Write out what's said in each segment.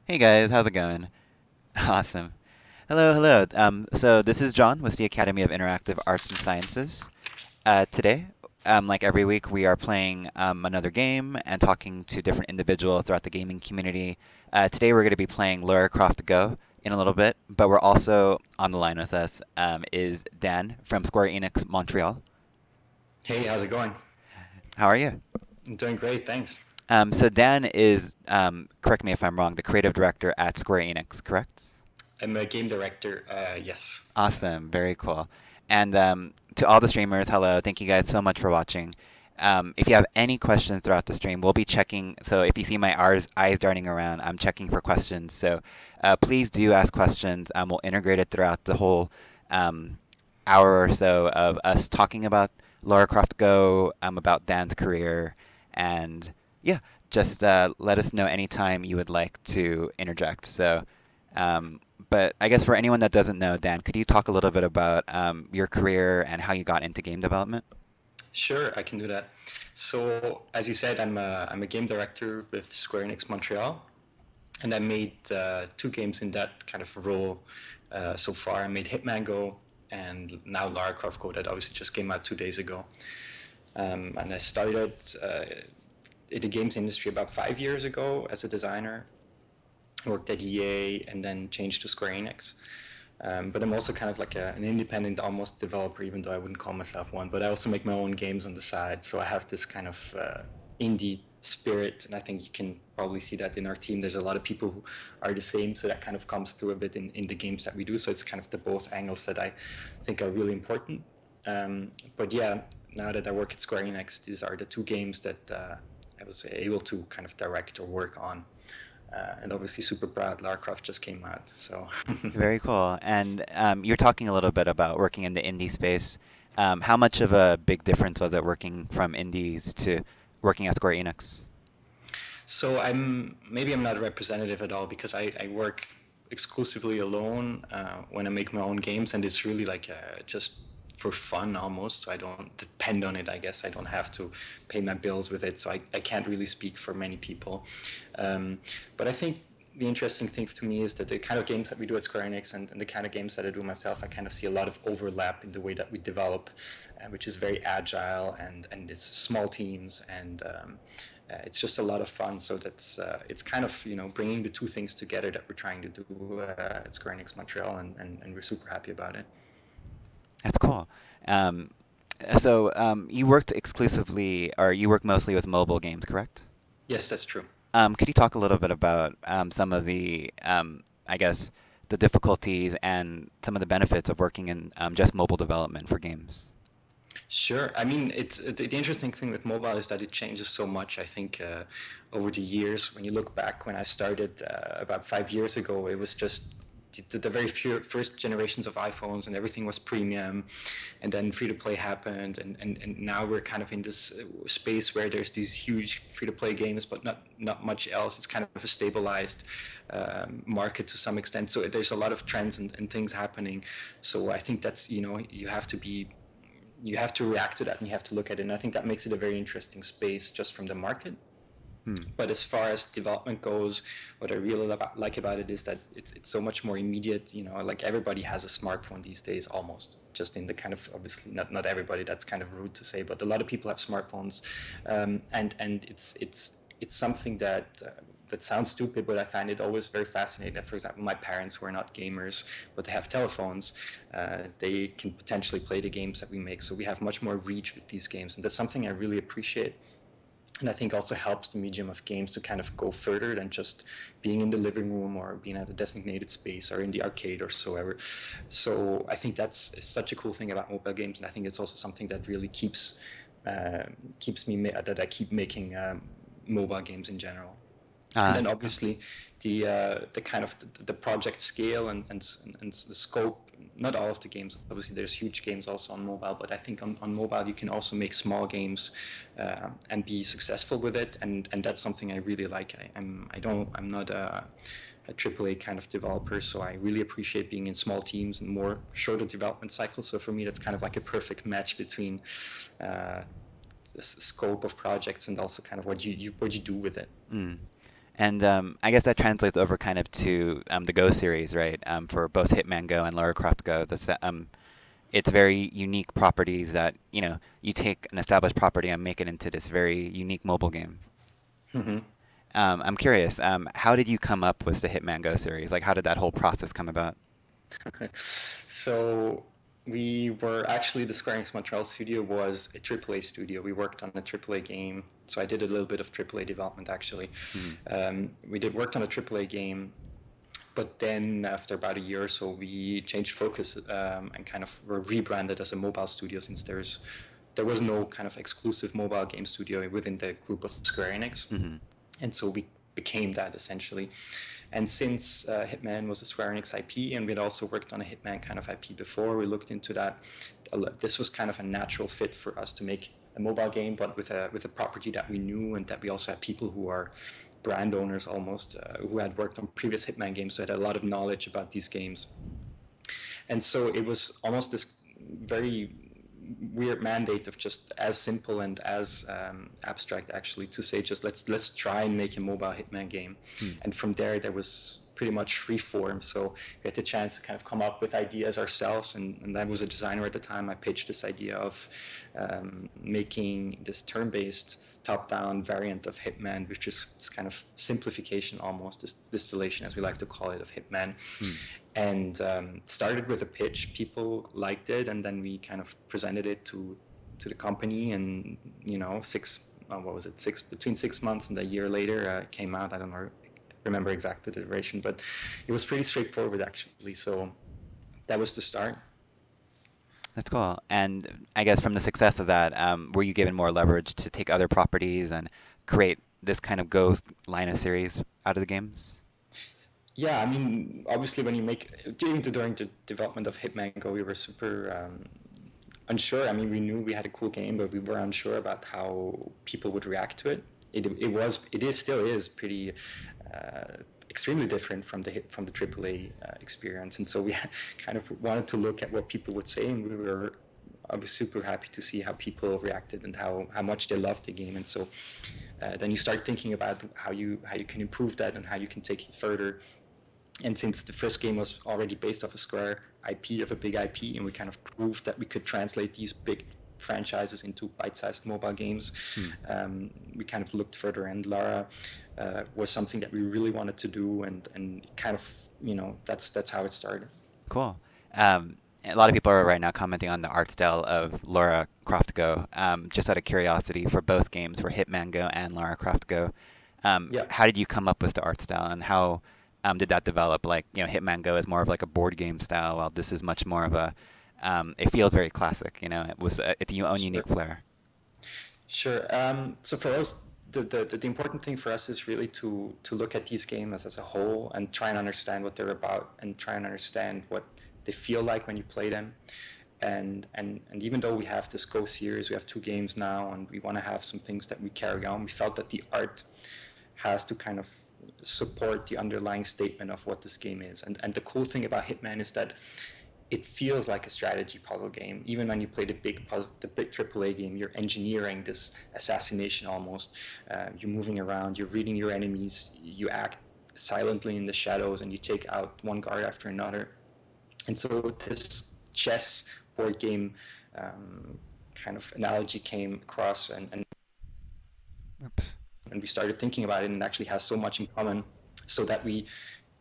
Hey guys, how's it going? Awesome. Hello, hello. So this is John with the Academy of Interactive Arts and Sciences. Today, like every week, we are playing another game and talking to different individuals throughout the gaming community. Today, we're going to be playing Lara Croft Go in a little bit, but we're also on the line with us is Dan from Square Enix Montreal. Hey, how's it going? How are you? I'm doing great, thanks. So Dan is, correct me if I'm wrong, the creative director at Square Enix, correct? I'm a game director. Yes. Awesome, very cool. And to all the streamers, hello. Thank you guys so much for watching. If you have any questions throughout the stream, we'll be checking. So if you see my eyes darting around, I'm checking for questions. So please do ask questions. We'll integrate it throughout the whole um, hour or so of us talking about Lara Croft Go, about Dan's career, and yeah, just let us know anytime you would like to interject. But I guess for anyone that doesn't know, Dan, could you talk a little bit about your career and how you got into game development? Sure, I can do that. So, as you said, I'm a game director with Square Enix Montreal, and I made two games in that kind of role so far. I made Hitman Go and now Lara Croft Go that obviously just came out 2 days ago. And I started in the games industry about 5 years ago as a designer. Worked at EA and then changed to Square Enix. But I'm also kind of like an independent, almost developer, even though I wouldn't call myself one. But I also make my own games on the side, so I have this kind of indie spirit, and I think you can probably see that in our team. There's a lot of people who are the same, so that kind of comes through a bit in the games that we do. So it's kind of the both angles that I think are really important. But yeah, now that I work at Square Enix, these are the two games that I was able to kind of direct or work on. And obviously super proud Lara Croft just came out. So Very cool. And you're talking a little bit about working in the indie space. How much of a big difference was it working from indies to working at Square Enix? So I'm not a representative at all because I work exclusively alone when I make my own games, and it's really like just for fun almost. So I don't depend on it. I guess I don't have to pay my bills with it, so I can't really speak for many people. Um, but I think the interesting thing to me is that the kind of games that we do at Square Enix and the kind of games that I do myself, I kind of see a lot of overlap in the way that we develop, which is very agile and it's small teams and it's just a lot of fun. So that's it's kind of bringing the two things together that we're trying to do at Square Enix Montreal, and we're super happy about it. That's cool. Um, so you worked exclusively, or you work mostly with mobile games, correct? Yes, that's true. Could you talk a little bit about some of the, I guess, the difficulties and some of the benefits of working in just mobile development for games? Sure. I mean, it's the interesting thing with mobile is that it changes so much. I think over the years, when you look back when I started about 5 years ago, it was just the very few first generations of iPhones and everything was premium, and then free to play happened, and now we're kind of in this space where there's these huge free to play games, but not much else. It's kind of a stabilized market to some extent. So there's a lot of trends and things happening. So I think that's you have to react to that and you have to look at it. And I think that makes it a very interesting space just from the market. Hmm. But as far as development goes, what I really like about it is that it's so much more immediate. Like everybody has a smartphone these days, almost. Just in the kind of obviously not everybody. That's kind of rude to say, but a lot of people have smartphones, and it's something that sounds stupid, but I find it always very fascinating. That, for example, my parents who are not gamers but they have telephones, they can potentially play the games that we make. So we have much more reach with these games, and that's something I really appreciate, and I think also helps the medium of games to kind of go further than just being in the living room or being at a designated space or in the arcade or so ever. So I think that's such a cool thing about mobile games, and I think it's also something that really uh, keeps me that I keep making mobile games in general. And then Oh, obviously the kind of the project scale and the scope. Not all of the games, obviously there's huge games also on mobile, but I think on mobile you can also make small games and be successful with it, and that's something I really like. I'm not a AAA kind of developer, so I really appreciate being in small teams and more shorter development cycles. So for me that's kind of like a perfect match between uh, the scope of projects and also kind of what you do with it. mm. And I guess that translates over kind of to the Go series, right? For both Hitman Go and Lara Croft Go. It's very unique properties that, you take an established property and make it into this very unique mobile game. Hmm. I'm curious, how did you come up with the Hitman Go series? Like, how did that whole process come about? So we were actually the Square Enix Montreal studio was a AAA studio. We worked on a AAA game. So I did a little bit of AAA development actually. Mhm. We did worked on a AAA game, but then after about a year or so, we changed focus and kind of were rebranded as a mobile studio since there was no kind of exclusive mobile game studio within the group of Square Enix, Mhm. and so we became that essentially. And since Hitman was a Square Enix IP, and we'd also worked on a Hitman kind of IP before, we looked into that. This was kind of a natural fit for us to make a mobile game, but with a property that we knew, and that we also had people who are brand owners almost, who had worked on previous Hitman games, so had a lot of knowledge about these games. And so it was almost this very weird mandate of just as simple and as abstract actually to say just let's try and make a mobile Hitman game. Hmm. And from there was pretty much free form, so we had the chance to kind of come up with ideas ourselves, and I was a designer at the time. I pitched this idea of making this turn-based top-down variant of Hitman, which is this kind of simplification, almost this distillation, as we like to call it, of Hitman. Hmm. And started with a pitch. People liked it, and then we kind of presented it to the company, and what was it, between 6 months and a year later, it came out. I don't know, remember exactly the duration, but it was pretty straightforward actually. So that was the start. That's cool. And I guess from the success of that, were you given more leverage to take other properties and create this kind of Ghost line of series out of the games? Yeah, I mean, obviously, when you make during the development of Hitman Go, we were super unsure. I mean, we knew we had a cool game, but we were unsure about how people would react to it. It is still is pretty extremely different from the AAA experience, and so we kind of wanted to look at what people would say, and I was super happy to see how people reacted and how much they loved the game. And so then you start thinking about how you can improve that and how you can take it further. And since the first game was already based off a Square IP, of a big IP, and we kind of proved that we could translate these big franchises into bite-sized mobile games, Hmm. we kind of looked further. And Lara was something that we really wanted to do, and kind of that's how it started. Cool. A lot of people are right now commenting on the art style of Lara Croft Go. Just out of curiosity, for both games, for Hitman Go and Lara Croft Go, Yeah. how did you come up with the art style, and how did that develop? Like, Hitman Go is more of like a board game style, while this is much more of a, it feels very classic. It's your own Sure. unique flair. Sure. So for us, the important thing for us is really to look at these games as a whole and try and understand what they're about, and try and understand what they feel like when you play them. And even though we have this Go series, we have two games now, and we want to have some things that we carry on, we felt that the art has to kind of support the underlying statement of what this game is. And the cool thing about Hitman is that it feels like a strategy puzzle game. Even when you play the big AAA game, you're engineering this assassination almost. You're moving around, you're reading your enemies, you act silently in the shadows, and you take out one guard after another. And so this chess board game kind of analogy came across, Oops. and we started thinking about it, and it actually has so much in common, so that we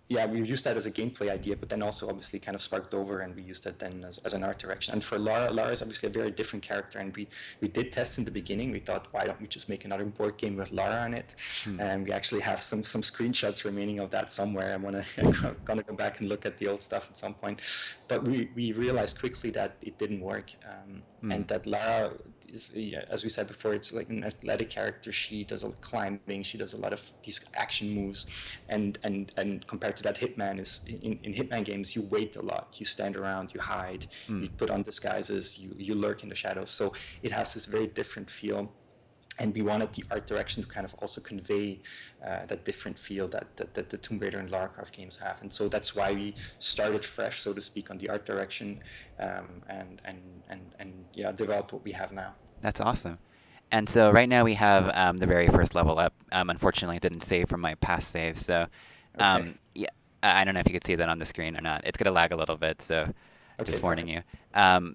used that as a gameplay idea, but then also obviously kind of sparked over, and we used that then as an art direction. And for Lara is obviously a very different character, and we did test in the beginning. We thought, why don't we just make another board game with Lara on it? Hmm. And we actually have some screenshots remaining of that somewhere. I'm gonna go back and look at the old stuff at some point. But we realized quickly that it didn't work, Hmm. and that Lara is, yeah, as we said before, it's like an athletic character. She does a lot of climbing, she does a lot of these action moves, and compared to that, Hitman is in Hitman games, you wait a lot, you stand around, you hide, Hmm. you put on disguises, you lurk in the shadows. So it has this very different feel, and we wanted the art direction to kind of also convey that different feel that the Tomb Raider and Lara Croft games have. And so that's why we started fresh, so to speak, on the art direction, and yeah, developed what we have now. That's awesome. And so right now we have the very first level up. Unfortunately, it didn't save from my past saves, so Okay. yeah, I don't know if you could see that on the screen or not. It's gonna lag a little bit, so Okay, just warning perfect.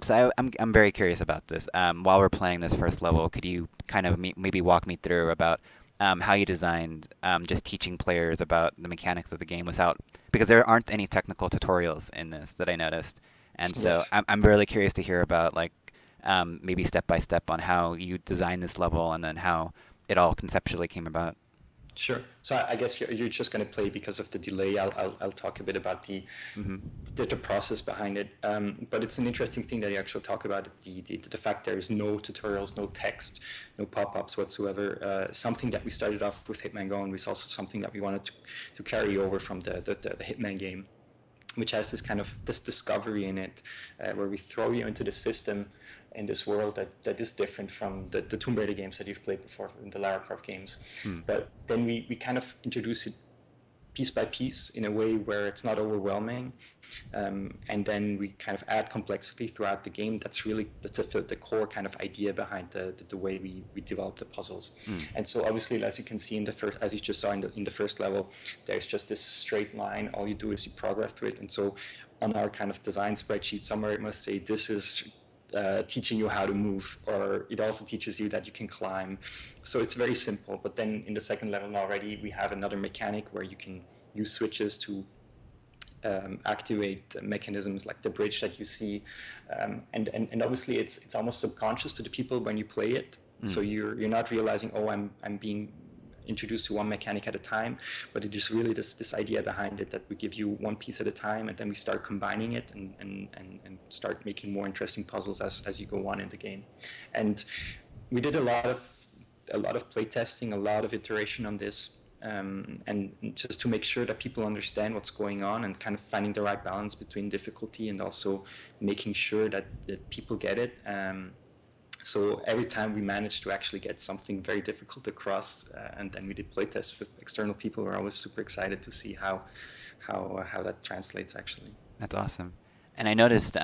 you. I'm very curious about this. While we're playing this first level, could you kind of maybe walk me through about how you designed just teaching players about the mechanics of the game without because there aren't any technical tutorials in this that I noticed, and so Yes. I'm really curious to hear about like maybe step by step on how you designed this level and then how it all conceptually came about. Sure. So I guess you're just going to play because of the delay. I'll talk a bit about Hmm. the process behind it. But it's an interesting thing that you actually talk about the fact there is no tutorials, no text, no pop-ups whatsoever. Something that we started off with Hitman Go, and was also something that we wanted to carry over from the Hitman game, which has this kind of this discovery in it, where we throw you into the system in this world that is different from the Tomb Raider games that you've played before, in the Lara Croft games. Mm. But then we kind of introduce it piece by piece in a way where it's not overwhelming, and then we kind of add complexity throughout the game. That's the core kind of idea behind the way we develop the puzzles. Mm. And so obviously, as you can see in the first, as you just saw in the first level, there's just this straight line. All you do is you progress through it. And so on our kind of design spreadsheet somewhere, it must say this is teaching you how to move, or it also teaches you that you can climb. So it's very simple. But then in the second level already, we have another mechanic where you can use switches to activate mechanisms like the bridge that you see, and obviously it's almost subconscious to the people when you play it. So Mm. you're not realizing, oh, I'm being introduced to one mechanic at a time, but it is really this idea behind it that we give you one piece at a time, and then we start combining it and start making more interesting puzzles as you go on in the game. And we did a lot of play testing, a lot of iteration on this, and just to make sure that people understand what's going on and kind of finding the right balance between difficulty and also making sure that people get it. So every time we managed to actually get something very difficult across, and then we did playtests with external people, we're always super excited to see how that translates actually. That's awesome. And I noticed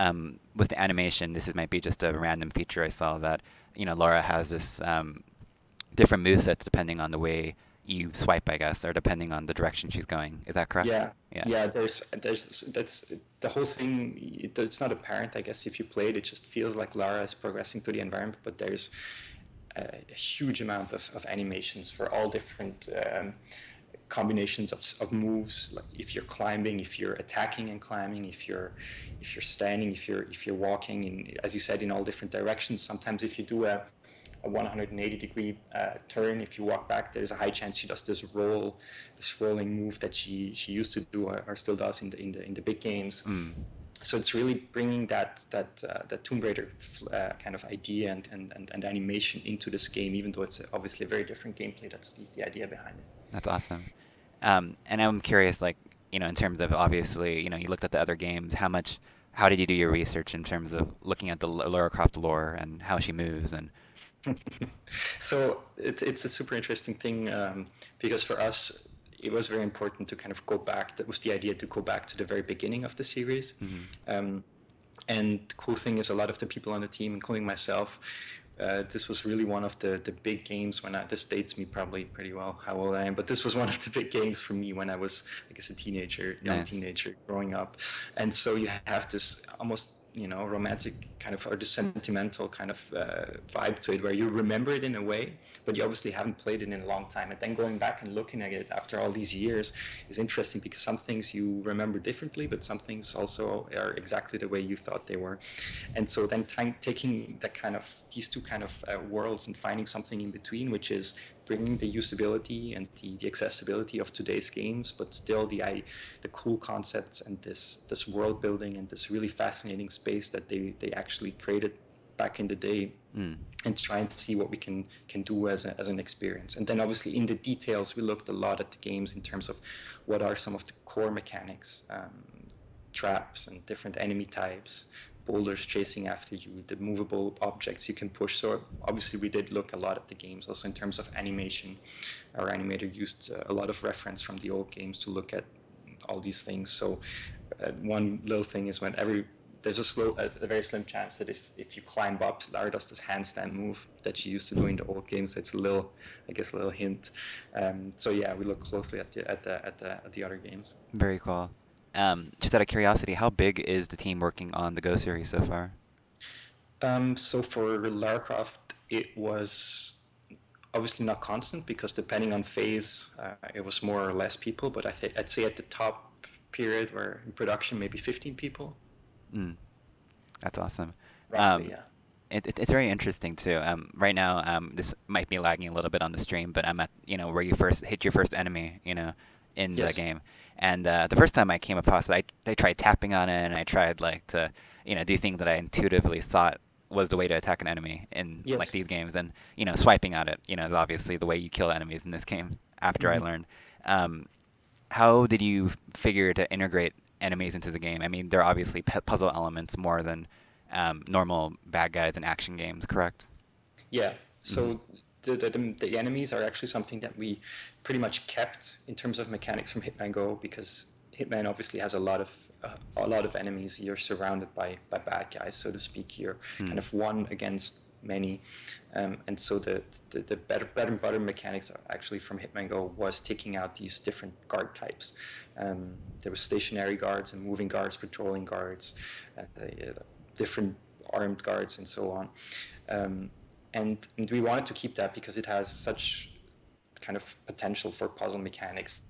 with the animation, this might be just a random feature I saw that, Laura has this different movesets depending on the way you swipe, I guess, or depending on the direction she's going. Is that correct? Yeah, Yeah. yeah. There's that's the whole thing. It's not apparent, I guess, if you play it. It just feels like Lara is progressing through the environment, but there's a huge amount of animations for all different combinations of moves. Like if you're climbing, if you're attacking and climbing, if you're standing, if you're walking, in, as you said, in all different directions. Sometimes if you do a 180-degree turn, if you walk back, there's a high chance she does this rolling move that she used to do, or still does in the big games. Mm. So it's really bringing that Tomb Raider kind of idea and animation into this game, even though it's obviously a very different gameplay. That's the idea behind it. That's awesome. And I'm curious, like, in terms of obviously, you looked at the other games, how did you do your research in terms of looking at the Lara Croft lore and how she moves and So it's a super interesting thing, because for us it was very important to kind of go back. That was the idea, to go back to the very beginning of the series. Mhm. Um, and the cool thing is, a lot of the people on the team, including myself, this was really one of the big games this dates me probably pretty well how old I am, but this was one of the big games for me when I was, I guess, a teenager, young Nice. teenager growing up. And so you have this almost, romantic kind of, or the sentimental kind of vibe to it, where you remember it in a way, but you obviously haven't played it in a long time. And then going back and looking at it after all these years is interesting, because some things you remember differently, but some things also are exactly the way you thought they were. And so then taking that kind of, these two kind of worlds, and finding something in between, which is bringing the usability and the accessibility of today's games, but still the cool concepts and this world building and this really fascinating space that they actually created back in the day, Mm. and try and see what we can do as an experience. And then obviously in the details, we looked a lot at the games in terms of what are some of the core mechanics, traps and different enemy types, boulders chasing after you, the movable objects you can push. So obviously we did look a lot at the games. Also in terms of animation, our animator used a lot of reference from the old games to look at all these things. So one little thing is, there's a very slim chance that if you climb up, Lara does this handstand move that she used to do in the old games. It's a little, I guess, a little hint. So yeah, we look closely at the other games. Very cool. Just out of curiosity, how big is the team working on the Go series so far? So for Lara Croft, it was obviously not constant because depending on phase, it was more or less people. But I'd say at the top period, where in production, maybe 15 people, Mm, that's awesome. roughly. Um, Yeah. it's very interesting too. Right now, this might be lagging a little bit on the stream, but I'm at, where you first hit your first enemy, in the Yes. game. And the first time I came across it, I tried tapping on it and I tried like to, do things that I intuitively thought was the way to attack an enemy in like Yes. these games. And, swiping at it, is obviously the way you kill enemies in this game after I Mhm. learned. Um, how did you figure to integrate enemies into the game? I mean, they're obviously puzzle elements more than normal bad guys in action games, correct? Yeah. Hmm. So the enemies are actually something that we pretty much kept in terms of mechanics from Hitman Go because Hitman obviously has a lot of enemies. You're surrounded by bad guys, so to speak. You're kind Hmm. of one against many, and so the bread and butter mechanics are actually from Hitman Go was taking out these different guard types. There was stationary guards and moving guards, patrolling guards, different armed guards, and so on. Um, and we wanted to keep that because it has such kind of potential for puzzle mechanics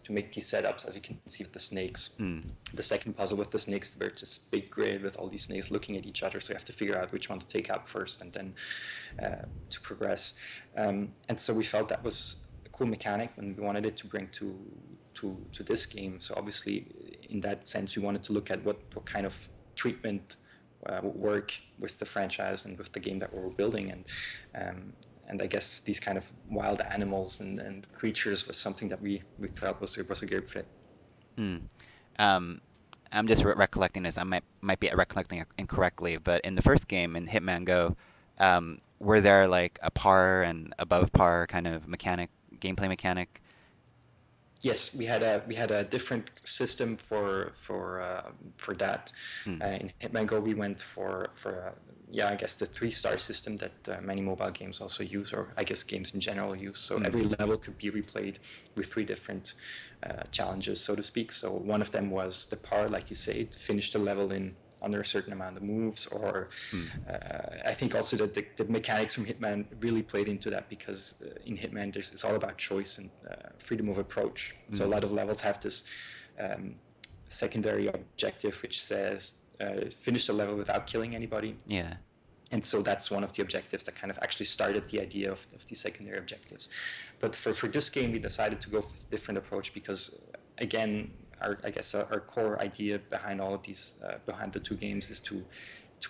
to make these setups, as you can see with the snakes. Hmm. The second puzzle with the snakes, where it's this big grid with all these snakes looking at each other, so you have to figure out which one to take out first and then to progress. And so we felt that was a cool mechanic, and we wanted it to bring to this game. So obviously, in that sense, we wanted to look at what kind of treatment work with the franchise and with the game that we were building, and I guess these kind of wild animals and creatures was something that we felt was a good fit. Hmm. Um, I'm just recollecting this. I might be recollecting it incorrectly, but in the first game in Hitman Go, were there like a par and above par kind of gameplay mechanic? Yes, we had a different system for that. Hmm. In Hitman Go, we went for yeah, I guess the 3-star system that many mobile games also use, or I guess games in general use. So Hmm. every level could be replayed with 3 different challenges, so to speak. So one of them was the par, like you say, to finish the level in under a certain amount of moves, or Hmm. I think also that the mechanics from Hitman really played into that because in Hitman it's all about choice and freedom of approach. So a Hmm. lot of levels have this um, secondary objective which says finish the level without killing anybody. Yeah. And so that's one of the objectives that kind of actually started the idea of the secondary objectives. But for this game, we decided to go with a different approach because, again, I guess our core idea behind all of these, behind the two games, is to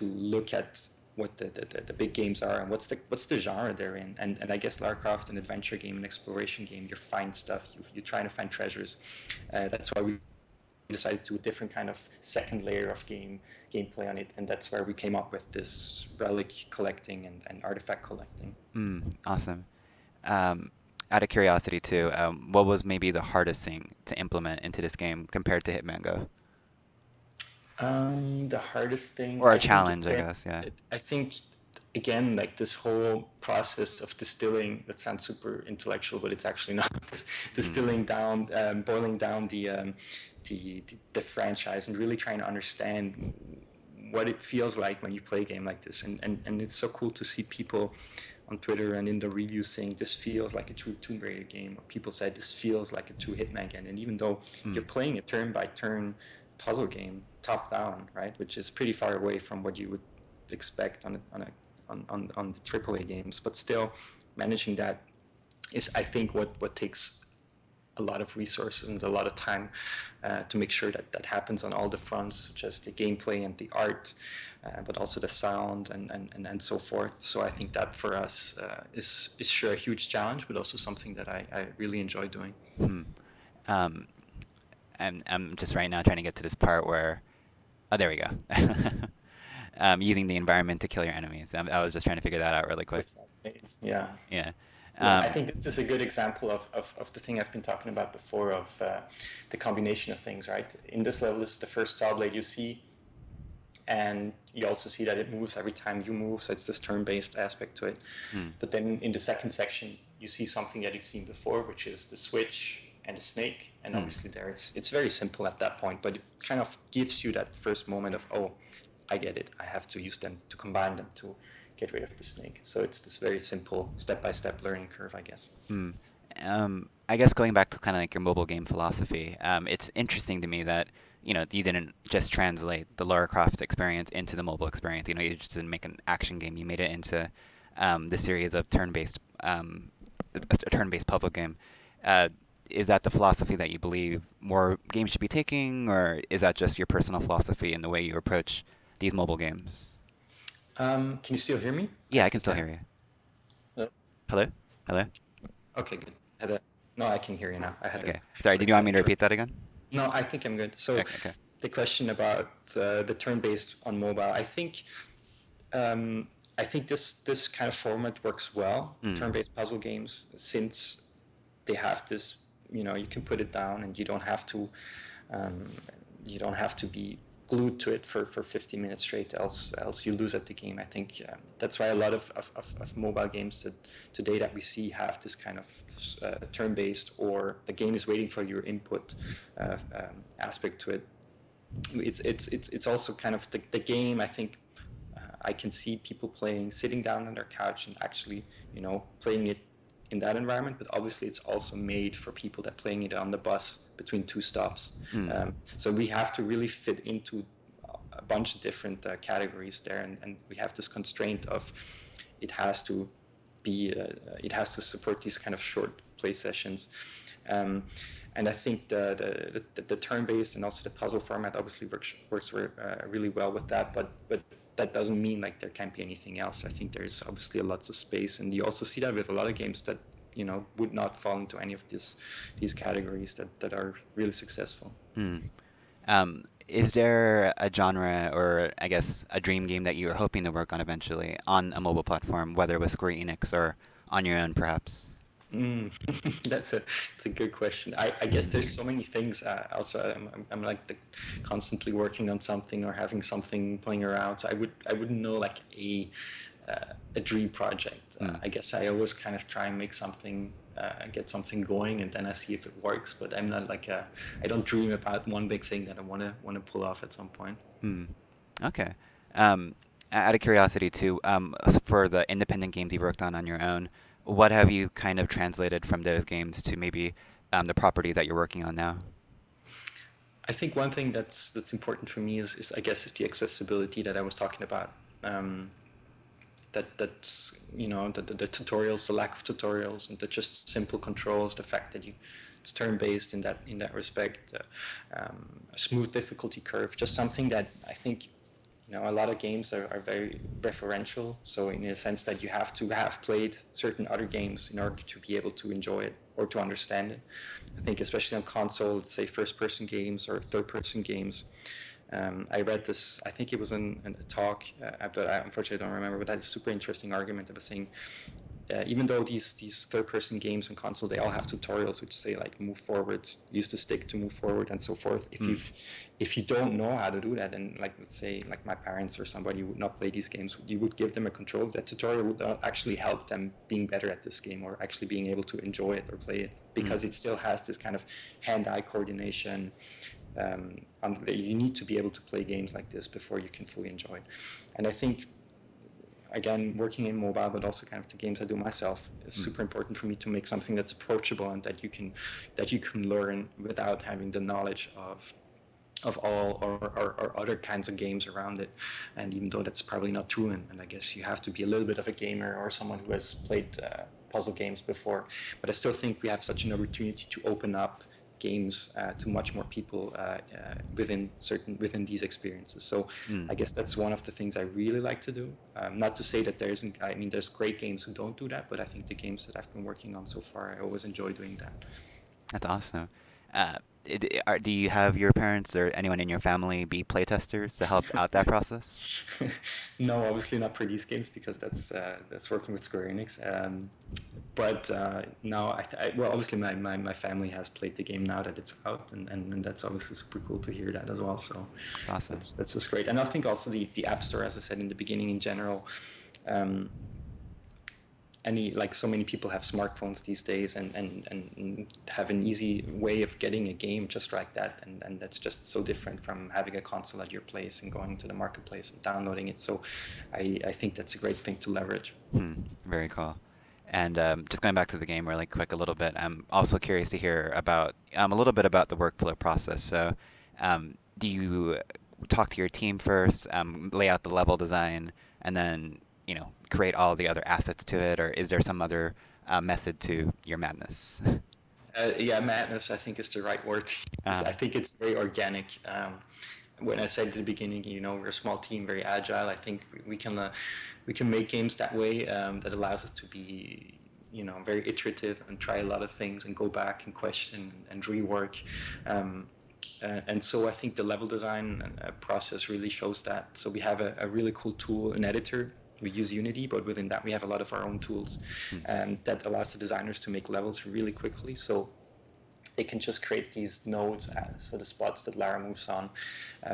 look at what the big games are and what's the genre they're in. And I guess Lara Croft, an adventure game, an exploration game, you find stuff, you're trying to find treasures. That's why we decided to do a different kind of second layer of gameplay on it, and that's where we came up with this relic collecting and artifact collecting. Awesome. Um, Out of curiosity too, what was maybe the hardest thing to implement into this game compared to Hitman Go? The hardest thing, Or a I think, challenge, I again, guess, yeah. I think, again, like this whole process of distilling, that sounds super intellectual, but it's actually not. Hmm. Distilling down, boiling down the franchise and really trying to understand what it feels like when you play a game like this. And it's so cool to see people on Twitter and in the reviews saying this feels like a true Tomb Raider game, or people said this feels like a true Hitman game. And even though Hmm. you're playing a turn by turn puzzle game, top down, right, which is pretty far away from what you would expect on the AAA games, but still managing that is, I think, what takes a lot of resources and a lot of time to make sure that that happens on all the fronts, such as the gameplay and the art, but also the sound and so forth. So I think that for us is sure a huge challenge, but also something that I really enjoy doing. Hmm. Um, I'm just right now trying to get to this part where, oh, there we go. Using the environment to kill your enemies. I was just trying to figure that out really quick. Yeah. Yeah. Yeah, I Um, think this is a good example of the thing I've been talking about before of the combination of things, right? In this level, this is the first saw blade you see. and you also see that it moves every time you move, so it's this turn-based aspect to it. Mm. But then in the second section, you see something that you've seen before, which is the switch and the snake, and Mm. obviously there it's very simple at that point, but it kind of gives you that first moment of, oh, I get it, I have to use them to combine them to get rid of the snake. So it's this very simple step-by-step learning curve, I guess. Mm. I guess going back to kind of like your mobile game philosophy, it's interesting to me that, you didn't just translate the Lara Croft experience into the mobile experience. You just didn't make an action game. You made it into the series of a turn-based puzzle game. Uh, is that the philosophy that you believe more games should be taking, or is that just your personal philosophy in the way you approach these mobile games? Can you still hear me? I Yeah, I can think still I hear you. have. Hello? Hello? Okay, good. Had a, no, I can hear you now. I had a Okay. Sorry, did quick you want me to repeat interruption. that again? No, I think I'm good. So Okay, okay. the question about the turn-based on mobile, um, I think this kind of format works well. The Mm. turn-based puzzle games, since they have this, you can put it down and um, you don't have to be glued to it for 50 minutes straight, else you lose at the game. I think that's why a lot of mobile games today that we see have this kind of turn-based, or the game is waiting for your input aspect to it. It's also kind of the game. I think I can see people playing, sitting down on their couch and actually, playing it in that environment. But obviously, it's also made for people that playing it on the bus between two stops. Mm. So we have to really fit into a bunch of different categories there, and we have this constraint of it has to it has to support these kind of short play sessions. Um, and I think the turn-based and also the puzzle format obviously works really well with that, but that doesn't mean like there can't be anything else. I think there's obviously lots of space, and you also see that with a lot of games that would not fall into any of these categories that are really successful. Mm. Is there a genre or I guess a dream game that you were hoping to work on eventually on a mobile platform, whether with Square Enix or on your own, perhaps? Mm. That's a good question. I guess there's so many things. Also, I'm like constantly working on something or having something playing around. So I wouldn't know like a dream project. Mm. I guess I always kind of try and make something, get something going, and then I see if it works. But I'm not like I don't dream about one big thing that I wanna pull off at some point. Mm. Okay. Um, Out of curiosity too, for the independent games you worked on your own, what have you kind of translated from those games to maybe the properties that you're working on now? I think one thing that's important for me is I guess is the accessibility that I was talking about. Um, that's the tutorials, the lack of tutorials, and the just simple controls, the fact that it's turn based in that respect, a smooth difficulty curve, just something that I think a lot of games are very referential. So in a sense that you have to have played certain other games in order to be able to enjoy it or to understand it. I think especially on console, let's say first person games or third person games, I read this. I think it was in a talk. But I unfortunately don't remember. But that's a super interesting argument of saying, even though these third person games on console, they all have tutorials which say like move forward, use the stick to move forward, and so forth. Mm. If you don't know how to do that, and like let's say like my parents or somebody would not play these games, you would give them a control. That tutorial would not actually help them being better at this game or actually being able to enjoy it or play it, Mm. because it still has this kind of hand-eye coordination. You need to be able to play games like this before you can fully enjoy it. And I think, again, working in mobile, but also kind of the games I do myself, is Mm. super important for me to make something that's approachable and that you can learn without having the knowledge of all or other kinds of games around it. And even though that's probably not true, and I guess you have to be a little bit of a gamer or someone who has played puzzle games before, but I still think we have such an opportunity to open up games to much more people within these experiences. So Mm. I guess that's one of the things I really like to do. Not to say that there isn't. I mean, there's great games who don't do that, but I think the games that I've been working on so far, I always enjoy doing that. That's awesome. Uh, Do you have your parents or anyone in your family be playtesters to help out that process? No, obviously not for these games because that's working with Square Enix. But no, well, obviously my family has played the game now that it's out, and that's obviously super cool to hear that as well. So Awesome. that's just great. And I think also the App Store, as I said in the beginning, in general, um, any like so many people have smartphones these days and have an easy way of getting a game just like that, and that's just so different from having a console at your place and going to the marketplace and downloading it. So I think that's a great thing to leverage. Hmm, very cool. And just going back to the game really quick a little bit, I'm also curious to hear about a little bit about the workflow process. So, do you talk to your team first, lay out the level design, and then create all the other assets to it, or is there some other method to your madness? Yeah, madness I think is the right word to use. I Uh, think it's very organic. When I said at the beginning, we're a small team, very agile. I think we can make games that way, that allows us to be very iterative and try a lot of things and go back and question and rework. Um, and so I think the level design process really shows that. So we have a really cool tool, an editor. We use Unity, but within that we have a lot of our own tools, hmm, that allows the designers to make levels really quickly. So they can just create these nodes, so the spots that Lara moves on,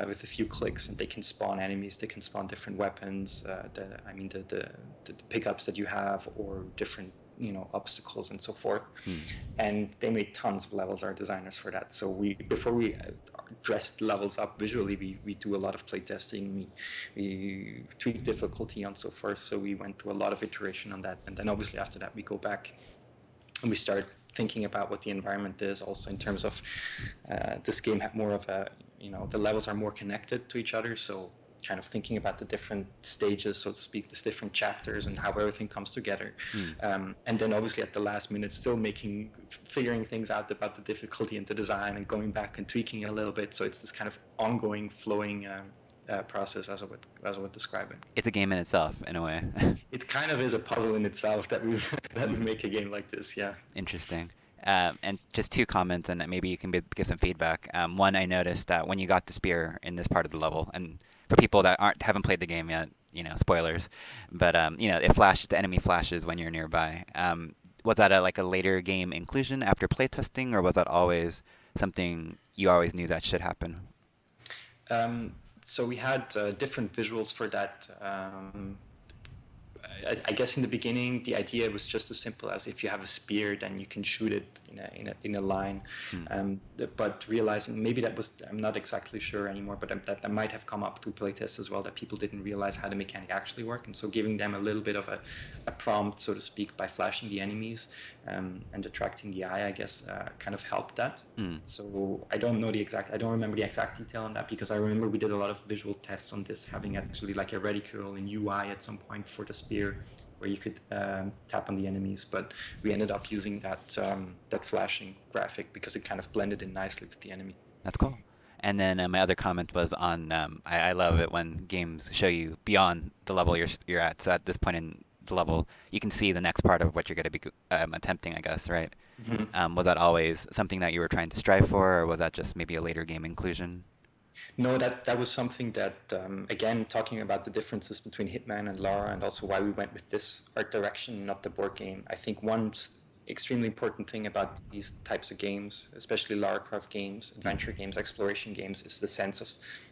with a few clicks, and they can spawn enemies, they can spawn different weapons, the pickups that you have, or different obstacles and so forth. hmm. And they made tons of levels, our designers, for that. So we before we dressed levels up visually, we do a lot of playtesting, we tweak difficulty and so forth. So we went through a lot of iteration on that, and then obviously after that we go back and we start thinking about what the environment is, also in terms of, this game had more of a, the levels are more connected to each other, so kind of thinking about the different stages, so to speak, the different chapters and how everything comes together. Hmm. And then obviously at the last minute still figuring things out about the difficulty and the design and going back and tweaking a little bit, so it's this kind of ongoing flowing, process, as I would describe it. It's a game in itself, in a way. It kind of is a puzzle in itself that we that we Hmm. make a game like this. Yeah. Interesting. And just two comments, and maybe you can give some feedback. One, I noticed that when you got the spear in this part of the level, and for people that haven't played the game yet, spoilers, but it flashes, the enemy flashes when you're nearby. Was that like a later game inclusion after playtesting, or was that always something you always knew that should happen? Um, so we had, different visuals for that. I guess in the beginning, the idea was just as simple as if you have a spear, then you can shoot it in a line. Hmm. But realizing maybe that was, I'm not exactly sure anymore, but that might have come up through playtests as well, that people didn't realize how the mechanic actually worked. And so giving them a little bit of a prompt, so to speak, by flashing the enemies, and attracting the eye, I guess, kind of helped that. Hmm. So I don't remember the exact detail on that, because I remember we did a lot of visual tests on this, having actually like a reticule in UI at some point for the spear, where you could, tap on the enemies. But we ended up using that flashing graphic because it kind of blended in nicely with the enemy. That's cool. And then my other comment was on I love it when games show you beyond the level you're at. So at this point in the level, you can see the next part of what you're going to be attempting, I guess, right? Mhm. Was that always something that you were trying to strive for, or was that just maybe a later game inclusion? No, that was something that, again, talking about the differences between Hitman and Lara, and also why we went with this art direction, not the board game. I think one extremely important thing about these types of games, especially Lara Croft games, Hmm. adventure games, exploration games, is the sense of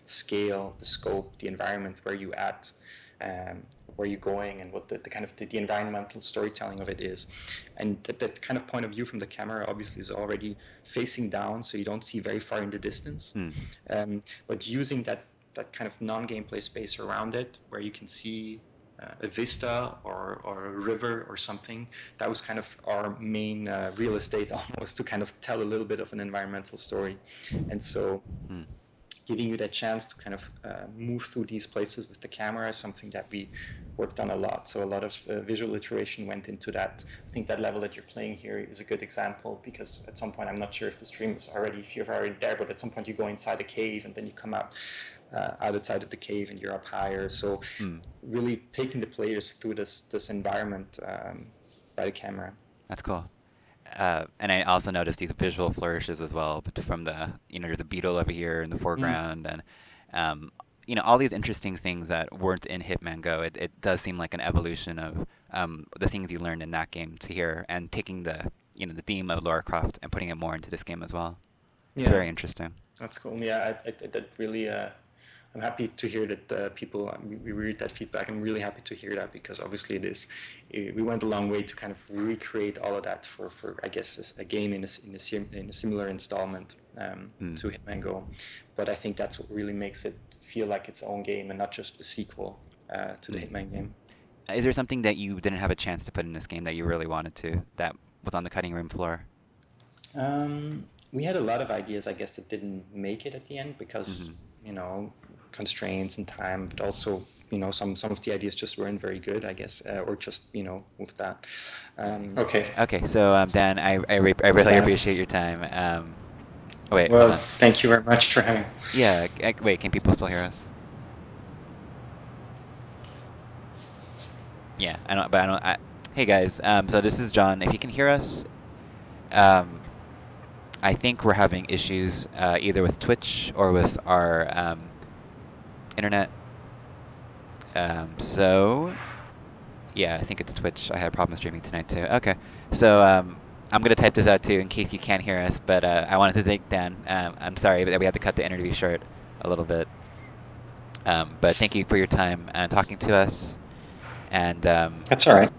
scale, the scope, the environment where you at, um, where you're going, and what the kind of the environmental storytelling of it is. And that kind of point of view from the camera obviously is already facing down, so you don't see very far in the distance. Hmm. But using that kind of non-gameplay space around it, where you can see, a vista or a river or something, that was kind of our main, real estate almost, to kind of tell a little bit of an environmental story. And so Hmm. giving you that chance to kind of, move through these places with the camera is something that we worked on a lot. So a lot of, visual iteration went into that. I think that level that you're playing here is a good example, because at some point, I'm not sure if the stream is already, if you're already there, but at some point you go inside a cave and then you come out, outside of the cave and you're up higher. So Hmm. really taking the players through this environment, by the camera. That's cool. And I also noticed these visual flourishes as well, but from the, there's a beetle over here in the Mm. foreground, and um, all these interesting things that weren't in Hitman Go. It does seem like an evolution of the things you learned in that game to here, and taking the theme of Lara Croft and putting it more into this game as well. It's Yeah, very interesting. that's cool. Yeah, that really. I'm happy to hear that people we read that feedback. I'm really happy to hear that because obviously we went a long way to kind of recreate all of that for I guess a game in a similar installment Mm. to Hitman Go, but I think that's what really makes it feel like its own game and not just a sequel to the Mm. Hitman game. Is there something that you didn't have a chance to put in this game that you really wanted to, that was on the cutting room floor? We had a lot of ideas, I guess, that didn't make it at the end because Hmm. you know constraints and time, but also some of the ideas just weren't very good, I guess, or just with that. Okay. Okay, so Dan, I really Dan. appreciate your time. Wait, hold Well, on. thank you very much for having. Yeah, wait, can people still hear us? Yeah, I don't, but I don't. Hey guys, so this is John. If you can hear us, um, I think we're having issues either with Twitch or with our internet. So yeah, I think it's Twitch. I had a problem streaming tonight too. Okay, so I'm gonna type this out too in case you can't hear us. But I wanted to thank Dan. I'm sorry that we had to cut the interview short a little bit. But thank you for your time and talking to us. And That's all right.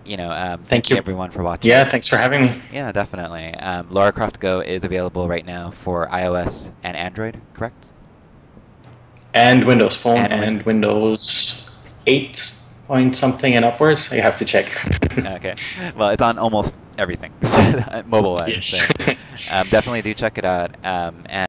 thank Thank you you. everyone for watching. Yeah, thanks for having me. Yeah, definitely. Lara Croft Go is available right now for iOS and Android, correct? And Windows Phone And and Windows 8 point something and upwards. I have to check. okay, well, it's on almost everything mobile-wise. Yes. So definitely do check it out. And